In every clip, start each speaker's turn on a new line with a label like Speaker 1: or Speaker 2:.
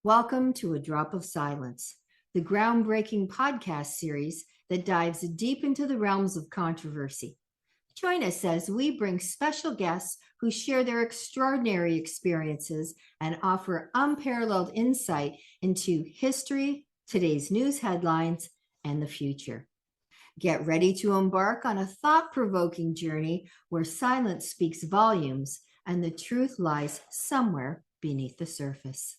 Speaker 1: Welcome to A Drop of Silence, the groundbreaking podcast series that dives deep into the realms of controversy. Join us as we bring special guests who share their extraordinary experiences and offer unparalleled insight into history, today's news headlines, and the future. Get ready to embark on a thought-provoking journey where silence speaks volumes and the truth lies somewhere beneath the surface.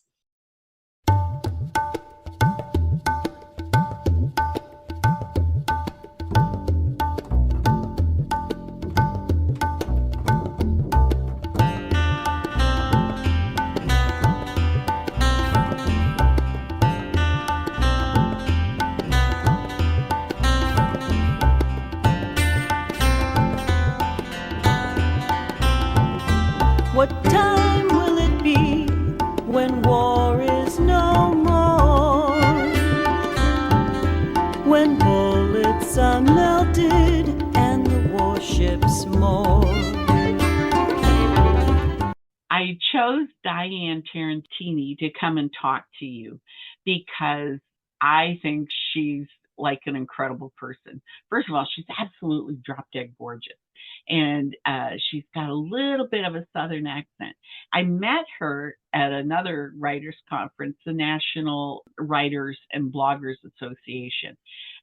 Speaker 2: What time will it be when war is no more? When bullets are melted and the warships more.
Speaker 3: I chose Diane Tarantini to come and talk to you because I think she's like an incredible person. First of all, she's absolutely drop-dead gorgeous. And she's got a little bit of a Southern accent. I met her at another writers conference, the National Writers and Bloggers Association.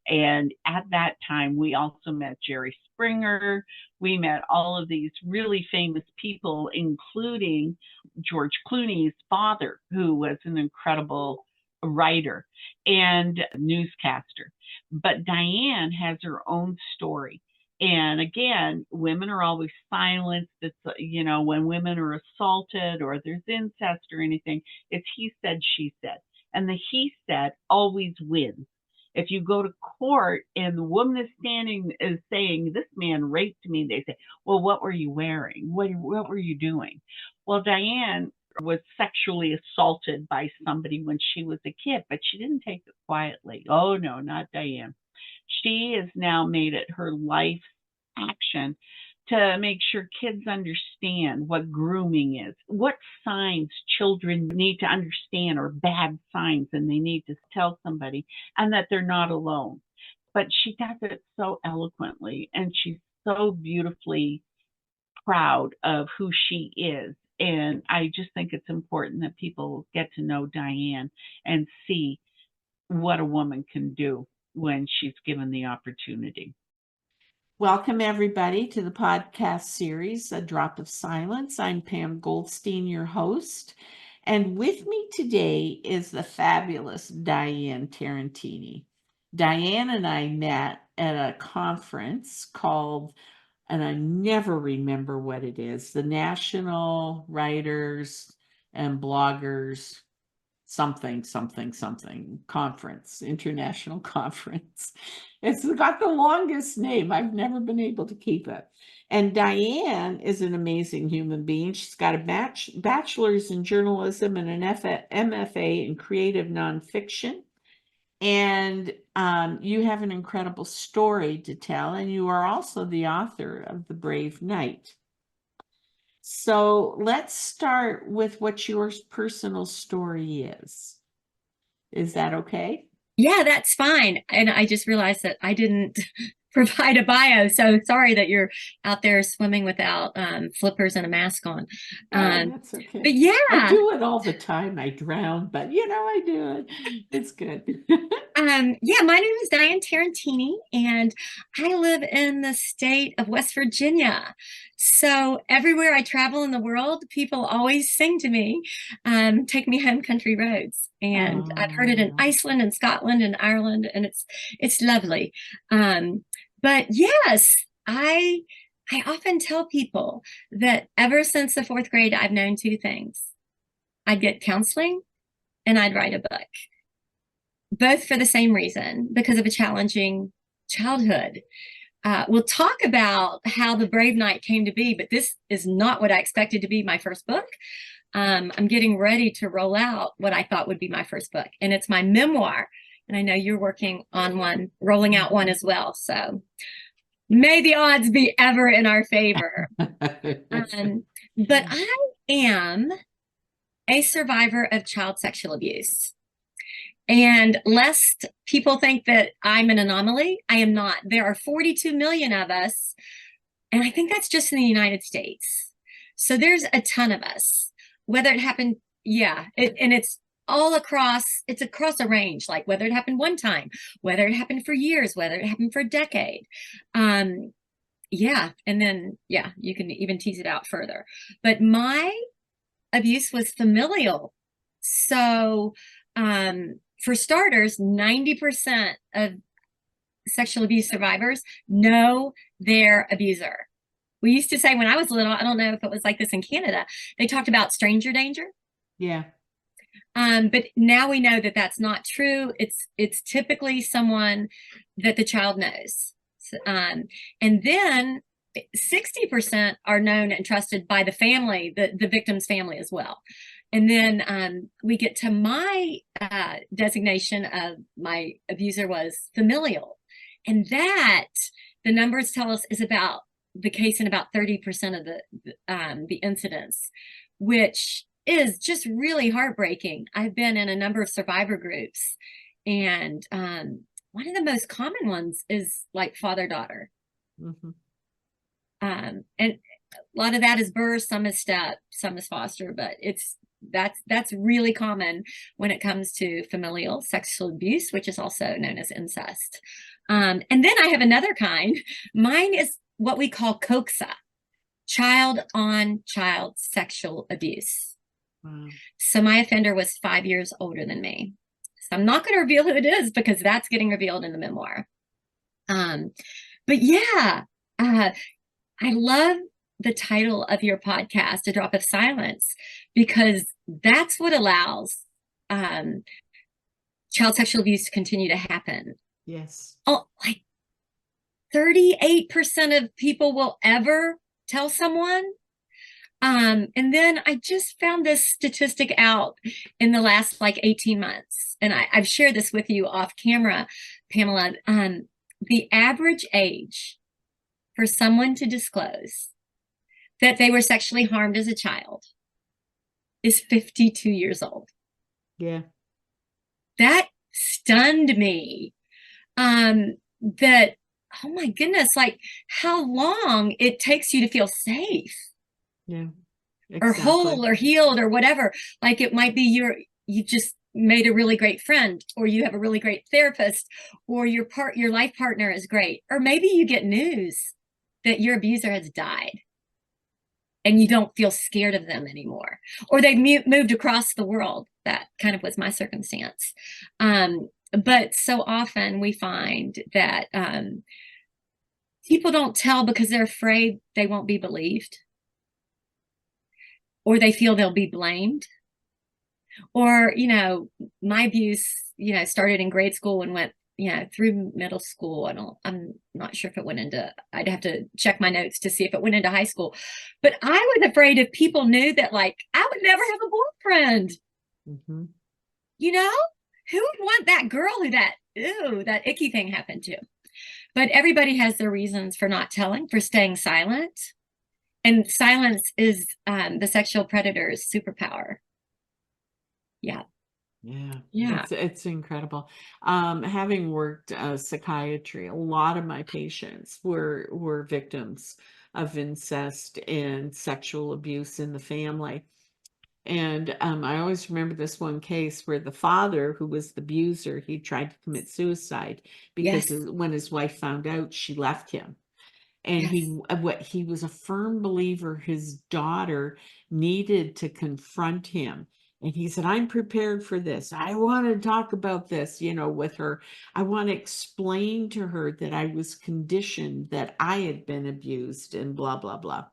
Speaker 3: And at that time, we also met Jerry Springer. We met all of these really famous people, including George Clooney's father, who was an incredible writer and newscaster. But Diane has her own story. And again, women are always silenced. It's, when women are assaulted or there's incest or anything, it's he said, she said. And the he said always wins. If you go to court and the woman is saying, this man raped me, they say, well, what were you wearing? What were you doing? Well, Diane was sexually assaulted by somebody when she was a kid, but she didn't take it quietly. Oh, no, not Diane. She has now made it her life's action to make sure kids understand what grooming is, what signs children need to understand are bad signs and they need to tell somebody, and that they're not alone. But she does it so eloquently, and she's so beautifully proud of who she is. And I just think it's important that people get to know Diane and see what a woman can do when she's given the opportunity.
Speaker 4: Welcome, everybody, to the podcast series, A Drop of Silence. I'm Pam Goldstein, your host. And with me today is the fabulous Diane Tarantini. Diane and I met at a conference called, and I never remember what it is, the National Writers and Bloggers something conference, international conference. It's got the longest name. I've never been able to keep it. And Diane is an amazing human being. She's got a bachelor's in journalism and an MFA in creative nonfiction. And you have an incredible story to tell. And you are also the author of The Brave Knight. So let's start with what your personal story is. Is that okay?
Speaker 5: Yeah, that's fine. And I just realized that I didn't provide a bio. So sorry that you're out there swimming without flippers and a mask on.
Speaker 4: That's okay.
Speaker 5: But yeah.
Speaker 4: I do it all the time. I drown, but I do it. It's good.
Speaker 5: Yeah, my name is Diane Tarantini, and I live in the state of West Virginia. So everywhere I travel in the world, people always sing to me, take me home country roads. And I've heard it in Iceland and Scotland and Ireland, and it's lovely. But yes, I often tell people that ever since the 4th grade, I've known two things. I'd get counseling and I'd write a book. Both for the same reason, because of a challenging childhood. We'll talk about how The Brave Knight came to be, but this is not what I expected to be my first book. I'm getting ready to roll out what I thought would be my first book, and it's my memoir. And I know you're working on one, rolling out one as well. So may the odds be ever in our favor. But I am a survivor of child sexual abuse. And lest people think that I'm an anomaly, I am not. There are 42 million of us, and I think that's just in the United States. So there's a ton of us. Whether it happened, and it's all across, it's across a range, like whether it happened one time, whether it happened for years, whether it happened for a decade. And then, you can even tease it out further. But my abuse was familial. So, for starters, 90% of sexual abuse survivors know their abuser. We used to say when I was little, I don't know if it was like this in Canada, they talked about stranger danger.
Speaker 4: Yeah.
Speaker 5: But now we know that that's not true. It's typically someone that the child knows. And then 60% are known and trusted by the family, the victim's family as well. And then we get to my designation of my abuser was familial. And that, the numbers tell us, is about the case in about 30% of the incidents, which is just really heartbreaking. I've been in a number of survivor groups, and one of the most common ones is like father-daughter.
Speaker 4: Mm-hmm.
Speaker 5: And a lot of that is birth, some is step, some is foster, but that's really common when it comes to familial sexual abuse, which is also known as incest. And then I have another kind. Mine is what we call COXA, child-on-child sexual abuse.
Speaker 4: Wow.
Speaker 5: So my offender was 5 years older than me. So I'm not going to reveal who it is because that's getting revealed in the memoir. But I love the title of your podcast, A Drop of Silence, because that's what allows child sexual abuse to continue to happen.
Speaker 4: Yes.
Speaker 5: Oh, like 38% of people will ever tell someone. And then I just found this statistic out in the last 18 months. And I've shared this with you off camera, Pamela. The average age for someone to disclose that they were sexually harmed as a child is 52 years old.
Speaker 4: Yeah.
Speaker 5: That stunned me. That, oh my goodness, how long it takes you to feel safe.
Speaker 4: Yeah. Exactly.
Speaker 5: Or whole or healed or whatever. Like it might be you just made a really great friend, or you have a really great therapist, or your life partner is great. Or maybe you get news that your abuser has died and you don't feel scared of them anymore, or they moved across the world. That kind of was my circumstance. But so often we find that people don't tell because they're afraid they won't be believed, or they feel they'll be blamed. Or, my abuse, started in grade school and went, through middle school. I'm not sure if it went into, I'd have to check my notes to see if it went into high school. But I was afraid if people knew that, I would never have a boyfriend.
Speaker 4: Mm-hmm.
Speaker 5: Who would want that girl who that icky thing happened to? But everybody has their reasons for not telling, for staying silent. And silence is the sexual predator's superpower. Yeah.
Speaker 4: It's incredible. Having worked psychiatry, a lot of my patients were victims of incest and sexual abuse in the family. And I always remember this one case where the father, who was the abuser, he tried to commit suicide because when his wife found out, she left him. And he was a firm believer his daughter needed to confront him. And he said, I'm prepared for this. I want to talk about this, with her. I want to explain to her that I was conditioned, that I had been abused, and blah, blah, blah.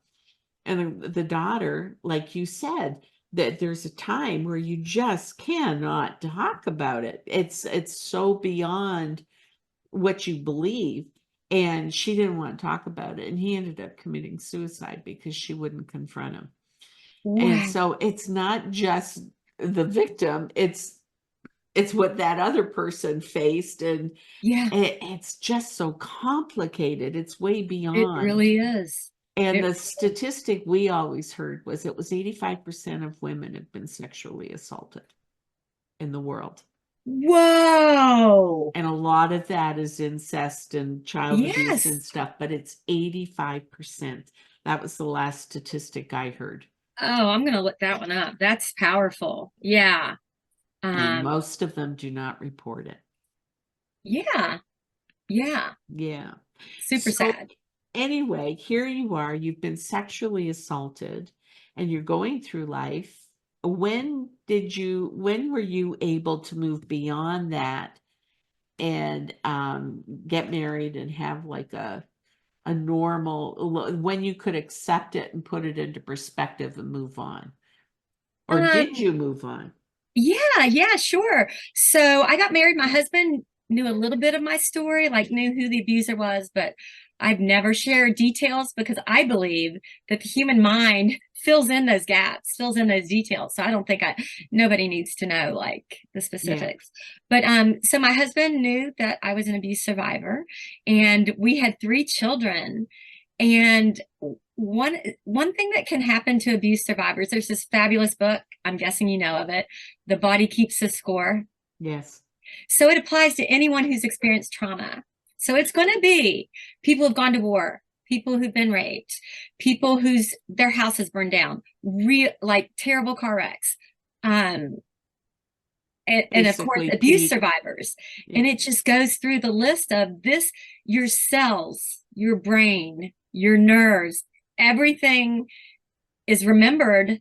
Speaker 4: And the daughter, like you said, that there's a time where you just cannot talk about it. It's so beyond what you believe. And she didn't want to talk about it. And he ended up committing suicide because she wouldn't confront him. Wow. And so it's not just the victim, it's what that other person faced. And it's just so complicated. It's way beyond.
Speaker 5: It really is.
Speaker 4: And the statistic we always heard was it was 85% of women have been sexually assaulted in the world.
Speaker 5: Whoa.
Speaker 4: And a lot of that is incest and child abuse and
Speaker 5: Yes.
Speaker 4: stuff, but it's 85%. That was the last statistic I heard.
Speaker 5: Oh, I'm going to look that one up. That's powerful. Yeah.
Speaker 4: And most of them do not report it.
Speaker 5: Yeah. Yeah.
Speaker 4: Yeah.
Speaker 5: Super
Speaker 4: So
Speaker 5: sad.
Speaker 4: anyway, here you are, you've been sexually assaulted and you're going through life. When were you able to move beyond that and get married and have like a normal, when you could accept it and put it into perspective and move on? Or did you move on?
Speaker 5: Yeah, sure. So I got married. My husband knew a little bit of my story, like knew who the abuser was, but I've never shared details because I believe that the human mind fills in those gaps, fills in those details. So I don't think nobody needs to know like the specifics. But so my husband knew that I was an abuse survivor and we had 3 children. And one thing that can happen to abuse survivors, there's this fabulous book, I'm guessing you know of it, The Body Keeps the Score.
Speaker 4: Yes.
Speaker 5: So it applies to anyone who's experienced trauma. So it's going to be people who've gone to war, people who've been raped, people whose their house has burned down, like terrible car wrecks, and of course abuse survivors. Yeah. And it just goes through the list of this: your cells, your brain, your nerves, everything is remembered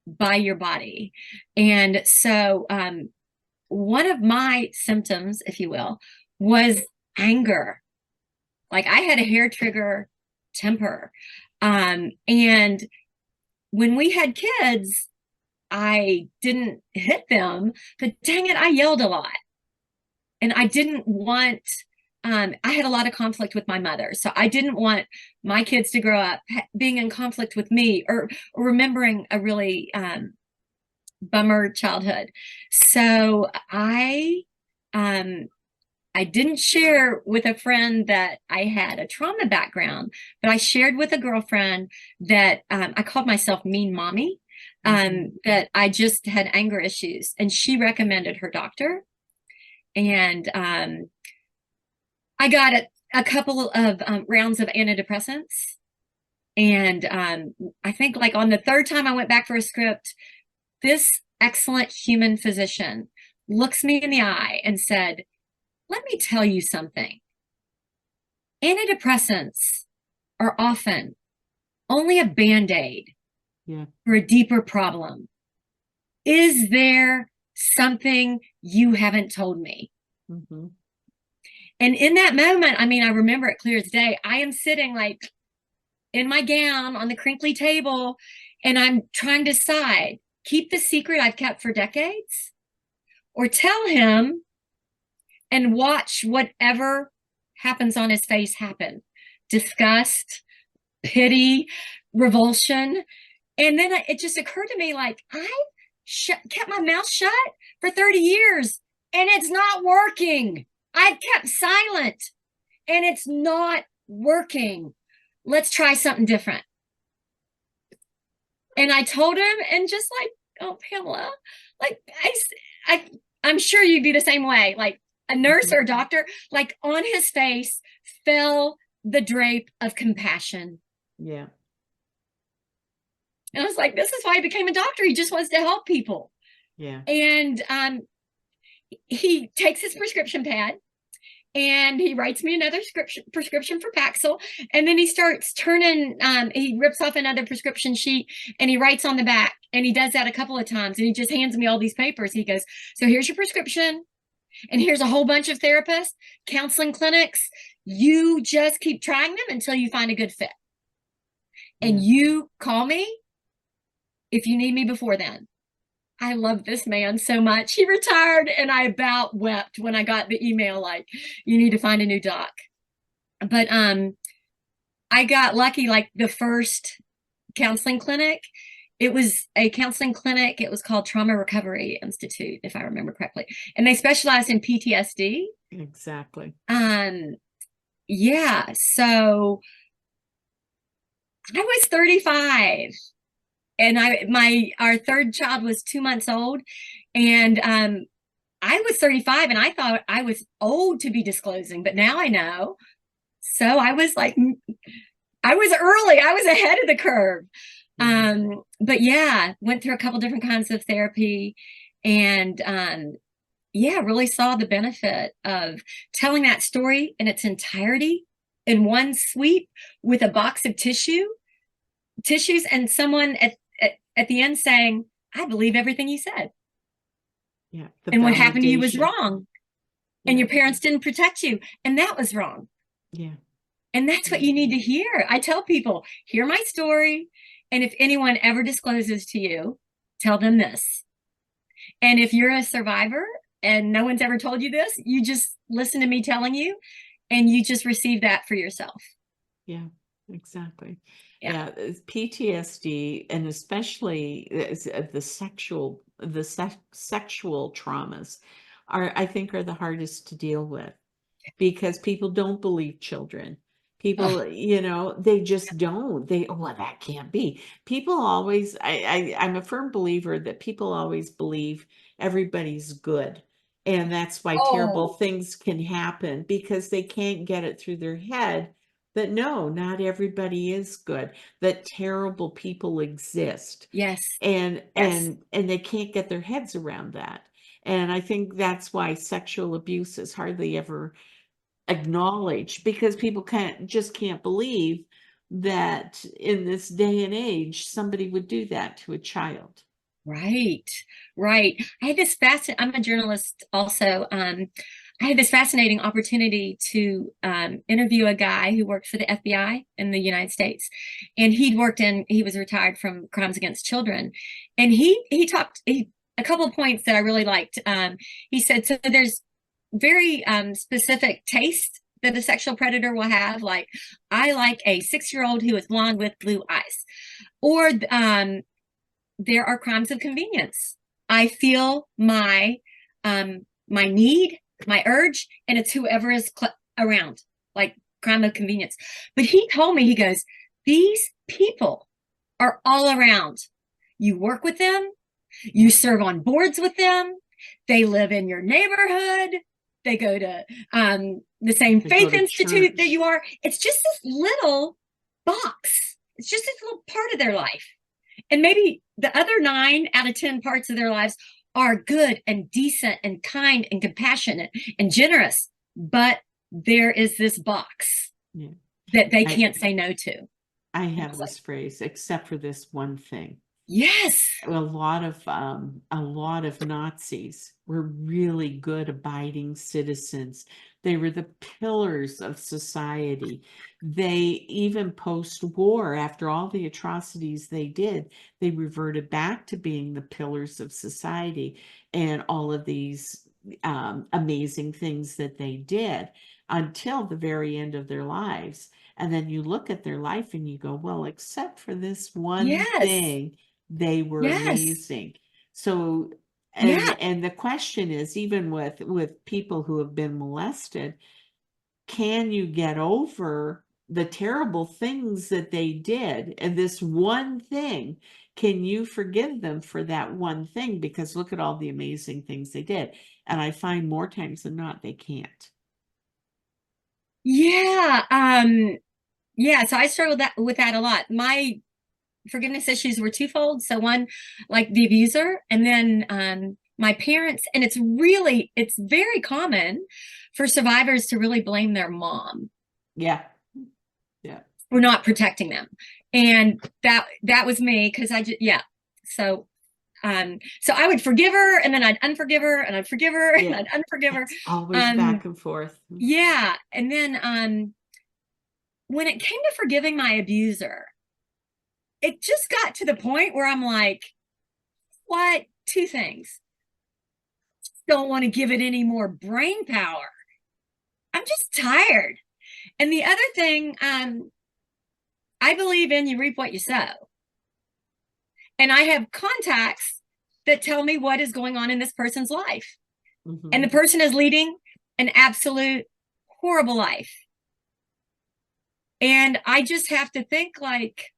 Speaker 5: by your body. And so one of my symptoms, if you will, was anger. Like I had a hair trigger temper. And when we had kids, I didn't hit them, but dang it, I yelled a lot. And I didn't want, I had a lot of conflict with my mother. So I didn't want my kids to grow up being in conflict with me or remembering a really bummer childhood. So I didn't share with a friend that I had a trauma background, but I shared with a girlfriend that I called myself Mean Mommy, that I just had anger issues. And she recommended her doctor. And I got a couple of rounds of antidepressants. And I think like on the 3rd time I went back for a script, this excellent human physician looks me in the eye and said, "Let me tell you something. Antidepressants are often only a Band-Aid for a deeper problem. Is there something you haven't told me?" Mm-hmm. And in that moment, I mean, I remember it clear as day. I am sitting like in my gown on the crinkly table, and I'm trying to decide, keep the secret I've kept for decades or tell him and watch whatever happens on his face happen. Disgust, pity, revulsion. And then it just occurred to me, like, I kept my mouth shut for 30 years and it's not working. I've kept silent and it's not working. Let's try something different. And I told him, and just like, oh, Pamela, like I'm sure you'd be the same way. Like a nurse or a doctor, like on his face fell the drape of compassion.
Speaker 4: Yeah.
Speaker 5: And I was like, this is why he became a doctor. He just wants to help people.
Speaker 4: Yeah.
Speaker 5: And he takes his prescription pad and he writes me another prescription for Paxil. And then he starts turning, he rips off another prescription sheet and he writes on the back. And he does that a couple of times. And he just hands me all these papers. He goes, so here's your prescription. And here's a whole bunch of therapists, counseling clinics. You just keep trying them until you find a good fit. And you call me if you need me before then. I love this man so much. He retired and I about wept when I got the email like, you need to find a new doc. But I got lucky, like the first counseling clinic, it was a counseling clinic. It was called Trauma Recovery Institute, if I remember correctly. And they specialized in PTSD.
Speaker 4: Exactly.
Speaker 5: Yeah. So I was 35, and our third child was 2 months old, and I was 35, and I thought I was old to be disclosing, but now I know. So I was like, I was early. I was ahead of the curve. But yeah, went through a couple different kinds of therapy, and yeah, really saw the benefit of telling that story in its entirety in one sweep with a box of tissues, and someone at the end saying, I believe everything you said.
Speaker 4: Yeah.
Speaker 5: And what happened to you was wrong. And
Speaker 4: Yeah.
Speaker 5: your parents didn't protect you. And that was wrong.
Speaker 4: Yeah.
Speaker 5: And that's what you need to hear. I tell people, hear my story. And if anyone ever discloses to you, tell them this. And if you're a survivor and no one's ever told you this, you just listen to me telling you, and you just receive that for yourself.
Speaker 4: Yeah, exactly.
Speaker 5: Yeah.
Speaker 4: It's PTSD, and especially the sexual traumas I think are the hardest to deal with, because people don't believe children. People, they just don't. Well, that can't be. People always, I'm a firm believer that people always believe everybody's good. And that's why terrible things can happen, because they can't get it through their head that no, not everybody is good, that terrible people exist.
Speaker 5: Yes.
Speaker 4: And they can't get their heads around that. And I think that's why sexual abuse is hardly ever acknowledged, because people can't believe that in this day and age somebody would do that to a child.
Speaker 5: Right. I had this I'm a journalist also. I had this fascinating opportunity to interview a guy who worked for the FBI in the United States, and he was retired from crimes against children, and he talked a couple of points that I really liked. He said, so there's very specific taste that a sexual predator will have. Like, I like a 6-year-old who is blonde with blue eyes, or there are crimes of convenience. I feel my need, my urge, and it's whoever is around, like crime of convenience. But he told me, he goes, these people are all around. You work with them, you serve on boards with them, they live in your neighborhood, they go to the same faith institute that you are. It's just this little box. It's just this little part of their life. And maybe the other 9 out of 10 parts of their lives are good and decent and kind and compassionate and generous. But there is this box that they can't say no to.
Speaker 4: I have this phrase, except for this one thing.
Speaker 5: Yes.
Speaker 4: A lot of Nazis were really good abiding citizens. They were the pillars of society. They, even post-war, after all the atrocities they did, they reverted back to being the pillars of society, and all of these amazing things that they did until the very end of their lives. And then you look at their life and you go, well, except for this one thing, they were amazing. So, and the question is, even with people who have been molested, can you get over the terrible things that they did? And this one thing, can you forgive them for that one thing? Because look at all the amazing things they did. And I find more times than not, they can't.
Speaker 5: Yeah. So I struggled with that a lot. My forgiveness issues were twofold. So one, like the abuser, and then my parents. And it's very common for survivors to really blame their mom.
Speaker 4: Yeah.
Speaker 5: For not protecting them. And that was me, because So I would forgive her, and then I'd unforgive her, and I'd forgive her, and I'd unforgive her.
Speaker 4: It's always back and forth.
Speaker 5: Yeah. And then when it came to forgiving my abuser, it just got to the point where I'm like, what? 2 things. Don't want to give it any more brain power. I'm just tired. And the other thing, I believe in you reap what you sow. And I have contacts that tell me what is going on in this person's life. Mm-hmm. And the person is leading an absolute horrible life. And I just have to think, like,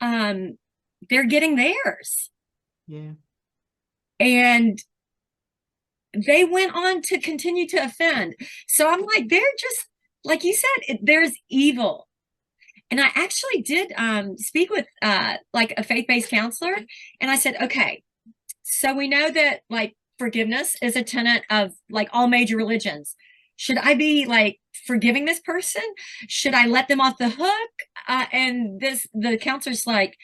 Speaker 5: they're getting theirs.
Speaker 4: Yeah.
Speaker 5: And they went on to continue to offend. So I'm like, they're just, like you said, there's evil. And I actually did speak with like a faith-based counselor. And I said, okay, so we know that like forgiveness is a tenet of like all major religions. Should I be like forgiving this person? Should I let them off the hook? And the counselor's like,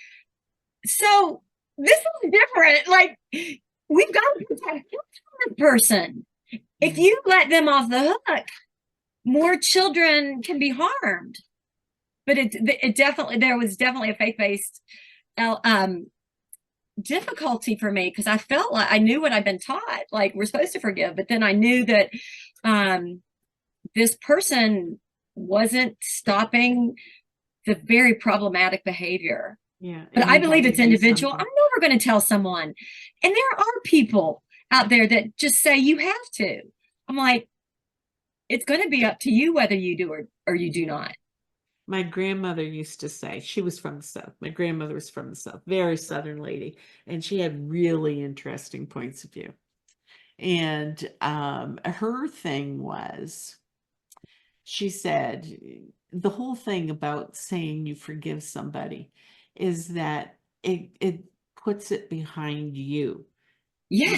Speaker 5: so this is different. Like, we've got to protect this person. If you let them off the hook, more children can be harmed. But it definitely, there was definitely a faith-based difficulty for me, because I felt like I knew what I'd been taught, like we're supposed to forgive, but then I knew that this person wasn't stopping the very problematic behavior.
Speaker 4: Yeah.
Speaker 5: But I believe it's individual. I'm never going to tell someone. And there are people out there that just say you have to. I'm like, it's going to be up to you whether you do or you do not.
Speaker 4: My grandmother used to say, she was from the South. My grandmother was from the South, very Southern lady. And she had really interesting points of view. And her thing was, she said, the whole thing about saying you forgive somebody is that it puts it behind you.
Speaker 5: Yeah.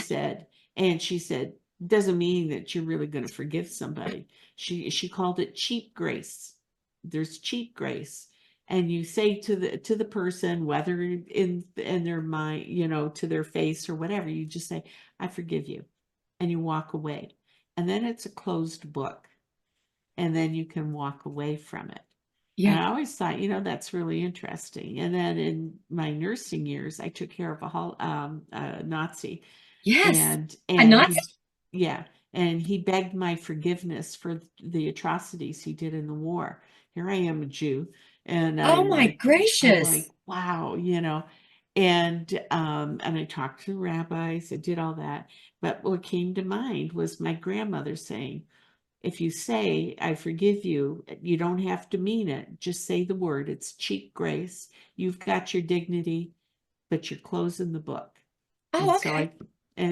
Speaker 4: She said, doesn't mean that you're really going to forgive somebody. She called it cheap grace. There's cheap grace, and you say to the person, whether in their mind, you know, to their face or whatever, you just say, I forgive you, and you walk away, and then it's a closed book, and then you can walk away from it. Yeah. And I always thought, you know, that's really interesting. And then in my nursing years, I took care of a Nazi.
Speaker 5: Yes.
Speaker 4: And
Speaker 5: a Nazi?
Speaker 4: Yeah. And he begged my forgiveness for the atrocities he did in the war. Here I am, a Jew. And
Speaker 5: oh my gracious.
Speaker 4: I'm like, wow, you know. And I talked to rabbis, I did all that. But what came to mind was my grandmother saying, if you say, I forgive you, you don't have to mean it. Just say the word. It's cheap grace. You've got your dignity, but you're closing the book.
Speaker 5: Oh, okay.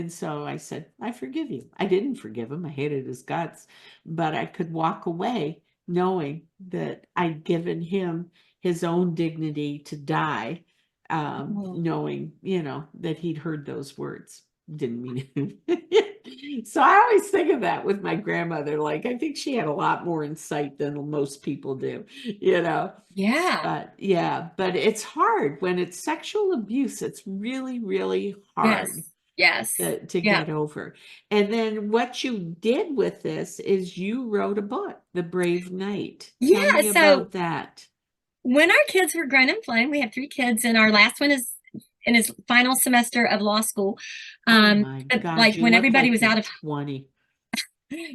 Speaker 4: So I said, I forgive you. I didn't forgive him. I hated his guts, but I could walk away knowing that I'd given him his own dignity to die, knowing, you know, that he'd heard those words. Didn't mean it. So I always think of that with my grandmother. Like, I think she had a lot more insight than most people do, you know?
Speaker 5: Yeah.
Speaker 4: But it's hard when it's sexual abuse. It's really, really hard.
Speaker 5: Yes.
Speaker 4: To get over. And then what you did with this is you wrote a book, The Brave Knight. Tell me about that.
Speaker 5: When our kids were grown and flown, we have 3 kids, and our last one is in his final semester of law school.
Speaker 4: Oh my God,
Speaker 5: like when everybody was out of
Speaker 4: 20.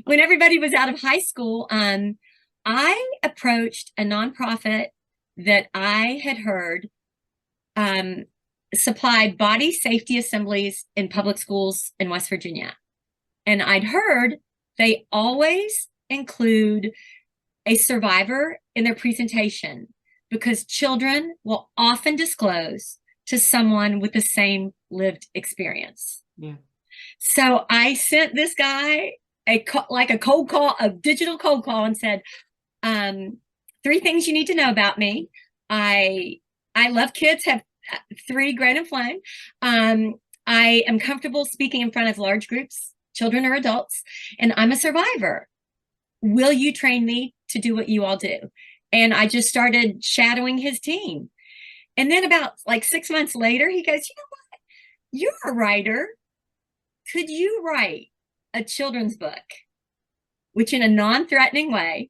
Speaker 5: When everybody was out of high school, I approached a nonprofit that I had heard supplied body safety assemblies in public schools in West Virginia. And I'd heard they always include a survivor in their presentation because children will often disclose to someone with the same lived experience.
Speaker 4: Yeah.
Speaker 5: So I sent this guy a cold call, a digital cold call, and said, 3 things you need to know about me. I love kids, have 3 grown and flown. I am comfortable speaking in front of large groups, children or adults, and I'm a survivor. Will you train me to do what you all do? And I just started shadowing his team. And then about like 6 months later, he goes, you know what? You're a writer. Could you write a children's book, which in a non-threatening way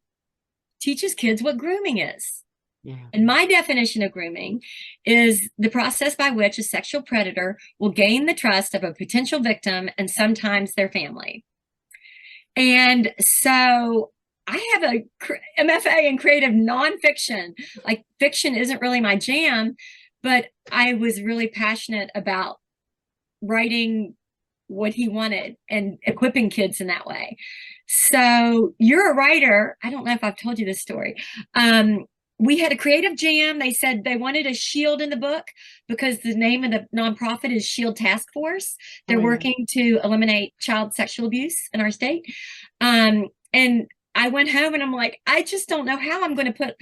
Speaker 5: teaches kids what grooming is?
Speaker 4: Yeah.
Speaker 5: And my definition of grooming is the process by which a sexual predator will gain the trust of a potential victim and sometimes their family. And so I have a MFA in creative nonfiction. Like, fiction isn't really my jam, but I was really passionate about writing what he wanted and equipping kids in that way. So You're a Writer. I don't know if I've told you this story. we had a creative jam. They said they wanted a shield in the book because the name of the nonprofit is Shield Task Force. They're working to eliminate child sexual abuse in our state. And I went home and I'm like, I just don't know how I'm going to put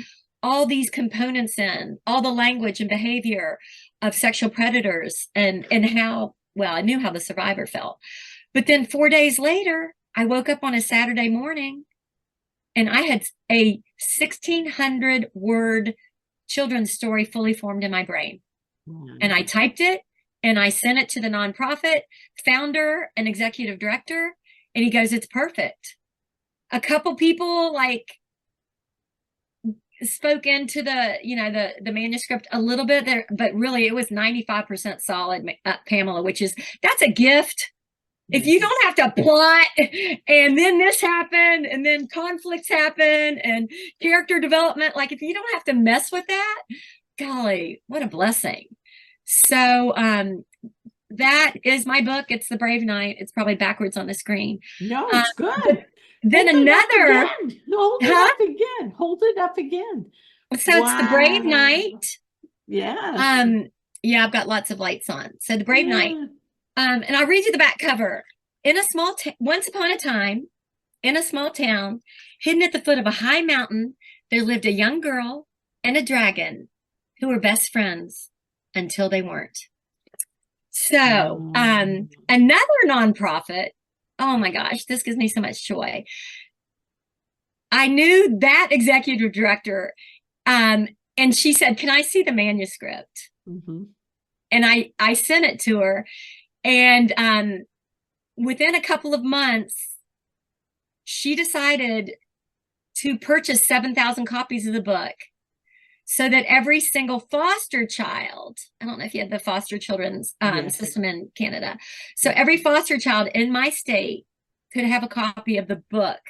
Speaker 5: all these components in, all the language and behavior of sexual predators, and how, well, I knew how the survivor felt. But then 4 days later, I woke up on a Saturday morning and I had a 1,600 word children's story fully formed in my brain. And I typed it and I sent it to the nonprofit founder and executive director. And he goes, it's perfect. A couple people like spoke into the manuscript a little bit there, but really it was 95% solid, Pamela, that's a gift. If you don't have to plot and then this happened and then conflicts happen and character development, like if you don't have to mess with that, golly, what a blessing. So that is my book. It's The Brave Knight. It's probably backwards on the screen.
Speaker 4: No, it's good.
Speaker 5: Then
Speaker 4: Hold
Speaker 5: another.
Speaker 4: Hold it up again. Hold it up again.
Speaker 5: So it's The Brave Knight.
Speaker 4: Yeah.
Speaker 5: Yeah, I've got lots of lights on. So The Brave Knight. And I'll read you the back cover. Once upon a time, in a small town, hidden at the foot of a high mountain, there lived a young girl and a dragon who were best friends until they weren't. So, another nonprofit. Oh my gosh, this gives me so much joy. I knew that executive director, and she said, "Can I see the manuscript?" Mm-hmm. And I sent it to her. And within a couple of months, she decided to purchase 7,000 copies of the book so that every single foster child, I don't know if you had the foster children's system in Canada. So every foster child in my state could have a copy of the book,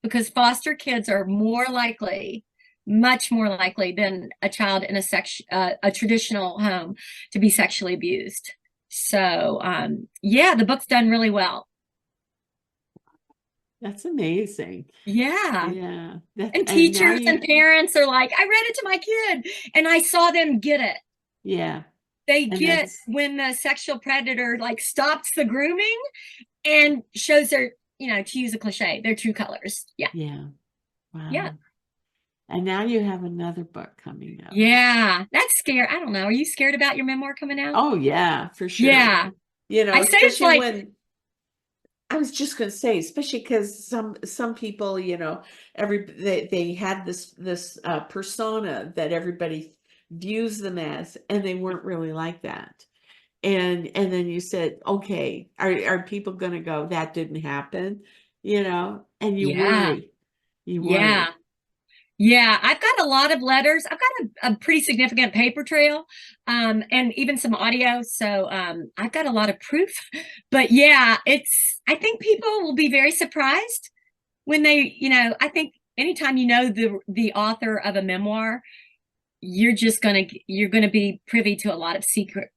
Speaker 5: because foster kids are more likely, much more likely than a child in a traditional home to be sexually abused. So, yeah, the book's done really well.
Speaker 4: That's amazing.
Speaker 5: Yeah.
Speaker 4: Yeah.
Speaker 5: And teachers and parents are like, I read it to my kid and I saw them get it.
Speaker 4: Yeah.
Speaker 5: They get when the sexual predator like stops the grooming and shows their, to use a cliche, their true colors. Yeah.
Speaker 4: Yeah. Wow.
Speaker 5: Yeah.
Speaker 4: And now you have another book coming out.
Speaker 5: Yeah, that's scary. I don't know. Are you scared about your memoir coming out?
Speaker 4: Oh, yeah, for sure.
Speaker 5: Yeah.
Speaker 4: I say it's like, when I was just going to say, especially because some people, they had this persona that everybody views them as, and they weren't really like that. And then you said, okay, are people going to go, that didn't happen, and you worry. You worry.
Speaker 5: Yeah, I've got a lot of letters. I've got a pretty significant paper trail, and even some audio. So I've got a lot of proof. But yeah, I think people will be very surprised when they, I think anytime the author of a memoir, you're gonna be privy to a lot of secret.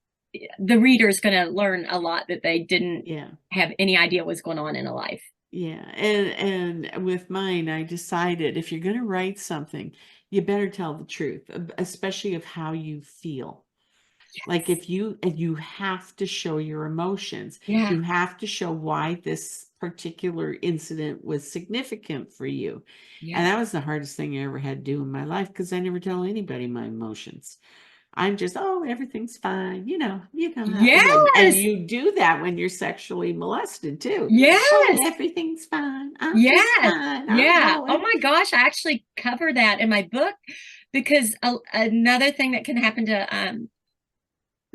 Speaker 5: The reader's gonna learn a lot that they didn't have any idea was going on in a life.
Speaker 4: Yeah. And with mine, I decided if you're going to write something, you better tell the truth, especially of how you feel. Yes. Like if you have to show your emotions, you have to show why this particular incident was significant for you. Yeah. And that was the hardest thing I ever had to do in my life, because I never tell anybody my emotions. I'm just, everything's fine.
Speaker 5: Yes.
Speaker 4: And you do that when you're sexually molested too.
Speaker 5: Yes.
Speaker 4: Everything's fine.
Speaker 5: Yes.
Speaker 4: Fine.
Speaker 5: Yeah. Oh my gosh. I actually cover that in my book, because another thing that can happen to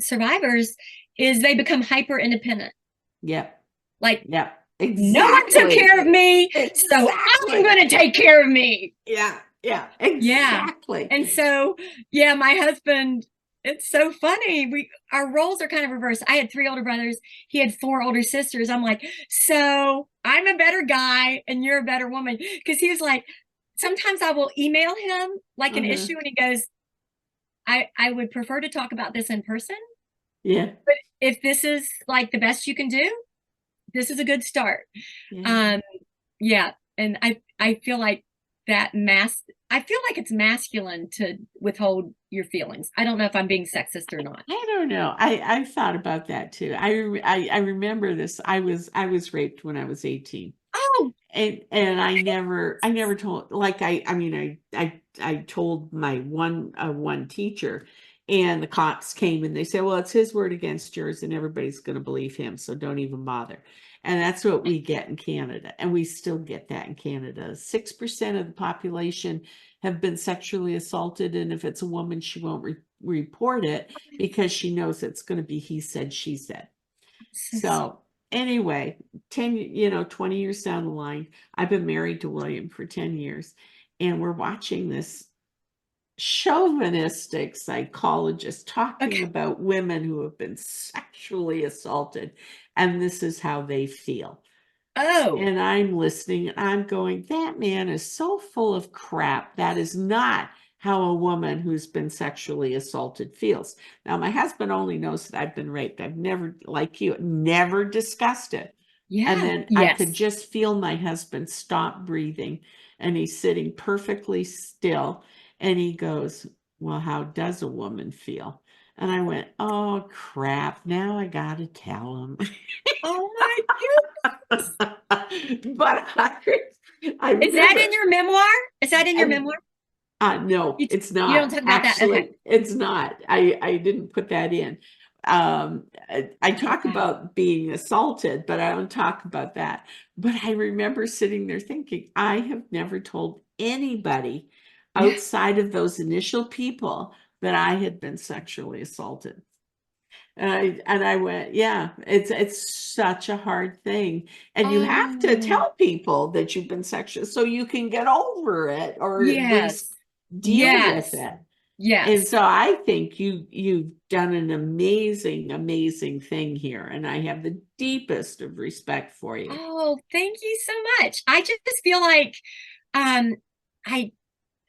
Speaker 5: survivors is they become hyper independent.
Speaker 4: Yep.
Speaker 5: Like,
Speaker 4: yep. Exactly.
Speaker 5: No one took care of me. Exactly. So I'm going to take care of me.
Speaker 4: Yeah. Yeah, exactly.
Speaker 5: Yeah. And so, my husband, it's so funny. Our roles are kind of reversed. I had 3 older brothers. He had 4 older sisters. I'm like, so I'm a better guy and you're a better woman. Because he was like, sometimes I will email him like an issue and he goes, I would prefer to talk about this in person.
Speaker 4: Yeah.
Speaker 5: But if this is like the best you can do, this is a good start. Yeah. And I feel like that I feel like it's masculine to withhold your feelings. I don't know if I'm being sexist or not.
Speaker 4: I don't know. I thought about that too. I remember this. I was raped when I was 18.
Speaker 5: Oh,
Speaker 4: And I never told, like, I mean, I told my one teacher, and the cops came and they said, well, it's his word against yours and everybody's going to believe him, so don't even bother. And that's what we get in Canada, and we still get that in Canada. 6% of the population have been sexually assaulted, and if it's a woman, she won't report it because she knows it's going to be he said, she said. So anyway, 20 years down the line, I've been married to William for 10 years, and we're watching this chauvinistic psychologist talking about women who have been sexually assaulted, and this is how they feel.
Speaker 5: Oh,
Speaker 4: And I'm listening, and I'm going, that man is so full of crap. That is not how a woman who's been sexually assaulted feels. Now, my husband only knows that I've been raped. I've never, like you, never discussed it.
Speaker 5: yeah.
Speaker 4: And then I could just feel my husband stop breathing, and he's sitting perfectly still. And he goes, well, how does a woman feel? And I went, oh, crap. Now I got to tell him.
Speaker 5: Oh my goodness.
Speaker 4: But I
Speaker 5: Is that in your memoir? Is that in your memoir?
Speaker 4: No, it's not.
Speaker 5: You don't talk about that? Okay.
Speaker 4: It's not. I didn't put that in. I talk about being assaulted, but I don't talk about that. But I remember sitting there thinking, I have never told anybody outside of those initial people that I had been sexually assaulted. And I went, yeah, it's such a hard thing. And you have to tell people that you've been sexually, so you can get over it, or at least deal with it.
Speaker 5: Yes.
Speaker 4: And so I think you've done an amazing thing here, and I have the deepest of respect for you.
Speaker 5: Oh, thank you so much. I just feel like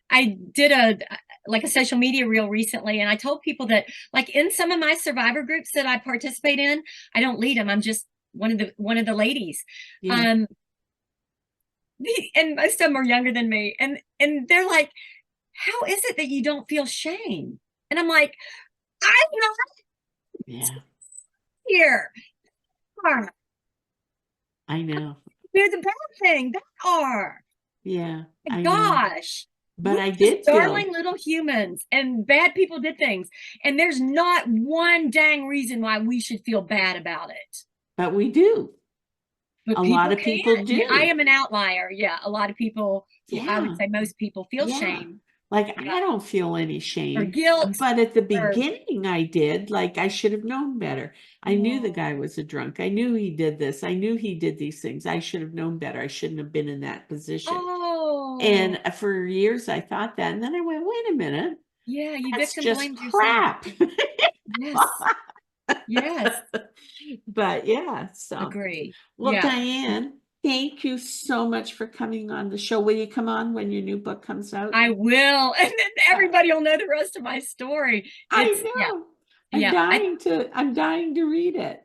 Speaker 5: I did a social media reel recently, and I told people that, like, in some of my survivor groups that I participate in, I don't lead them. I'm just one of the ladies.
Speaker 4: Yeah.
Speaker 5: And most of them are younger than me, and they're like, how is it that you don't feel shame? And I'm like, I'm not here.
Speaker 4: I know.
Speaker 5: They're the bad thing. They are.
Speaker 4: Yeah.
Speaker 5: My gosh.
Speaker 4: But I did feel
Speaker 5: darling little humans, and bad people did things. And there's not one dang reason why we should feel bad about it.
Speaker 4: But we do.
Speaker 5: But
Speaker 4: a lot of people do.
Speaker 5: Yeah, I am an outlier. Yeah. A lot of people, I would say most people feel shame.
Speaker 4: Like, I don't feel any shame
Speaker 5: or guilt.
Speaker 4: But at the beginning, I did. Like, I should have known better. I knew the guy was a drunk. I knew he did this. I knew he did these things. I should have known better. I shouldn't have been in that position. And for years, I thought that. And then I went, wait a minute.
Speaker 5: Yeah, you
Speaker 4: That's
Speaker 5: victim
Speaker 4: just
Speaker 5: blamed
Speaker 4: crap.
Speaker 5: Yes. Yes.
Speaker 4: But yeah, so.
Speaker 5: Agree.
Speaker 4: Well, Diane, thank you so much for coming on the show. Will you come on when your new book comes out?
Speaker 5: I will. And then everybody will know the rest of my story.
Speaker 4: I know. I'm dying to read it.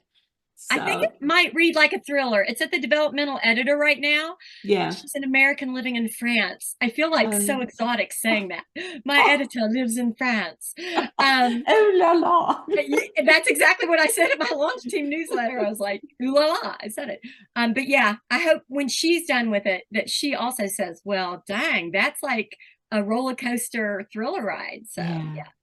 Speaker 4: So.
Speaker 5: I think it might read like a thriller. It's at the developmental editor right now.
Speaker 4: Yeah.
Speaker 5: She's an American living in France. I feel like so exotic saying that. My editor lives in France.
Speaker 4: Oh la la.
Speaker 5: That's exactly what I said in my launch team newsletter. I was like, ooh la la. I said it. But yeah, I hope when she's done with it that she also says, well, dang, that's like a roller coaster thriller ride. So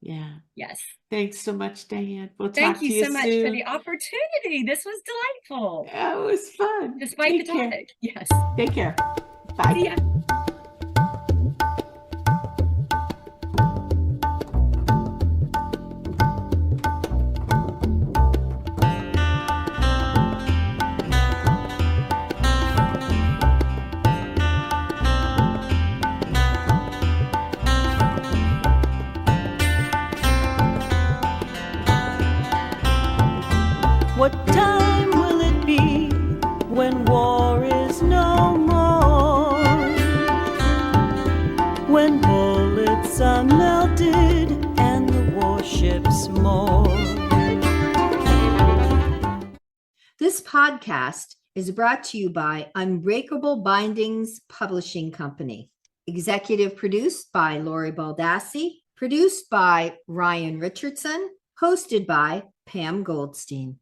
Speaker 5: yeah. Yes.
Speaker 4: Thanks so much, Diane. We'll
Speaker 5: Thank you so much for the opportunity. This was delightful.
Speaker 4: Yeah, it was fun.
Speaker 5: Despite the topic. Yes.
Speaker 4: Take care. Bye.
Speaker 5: See ya.
Speaker 2: What time will it be when war is no more? When bullets are melted and the warships moor.
Speaker 1: This podcast is brought to you by Unbreakable Bindings Publishing Company. Executive produced by Lori Baldassi. Produced by Ryan Richardson. Hosted by Pam Goldstein.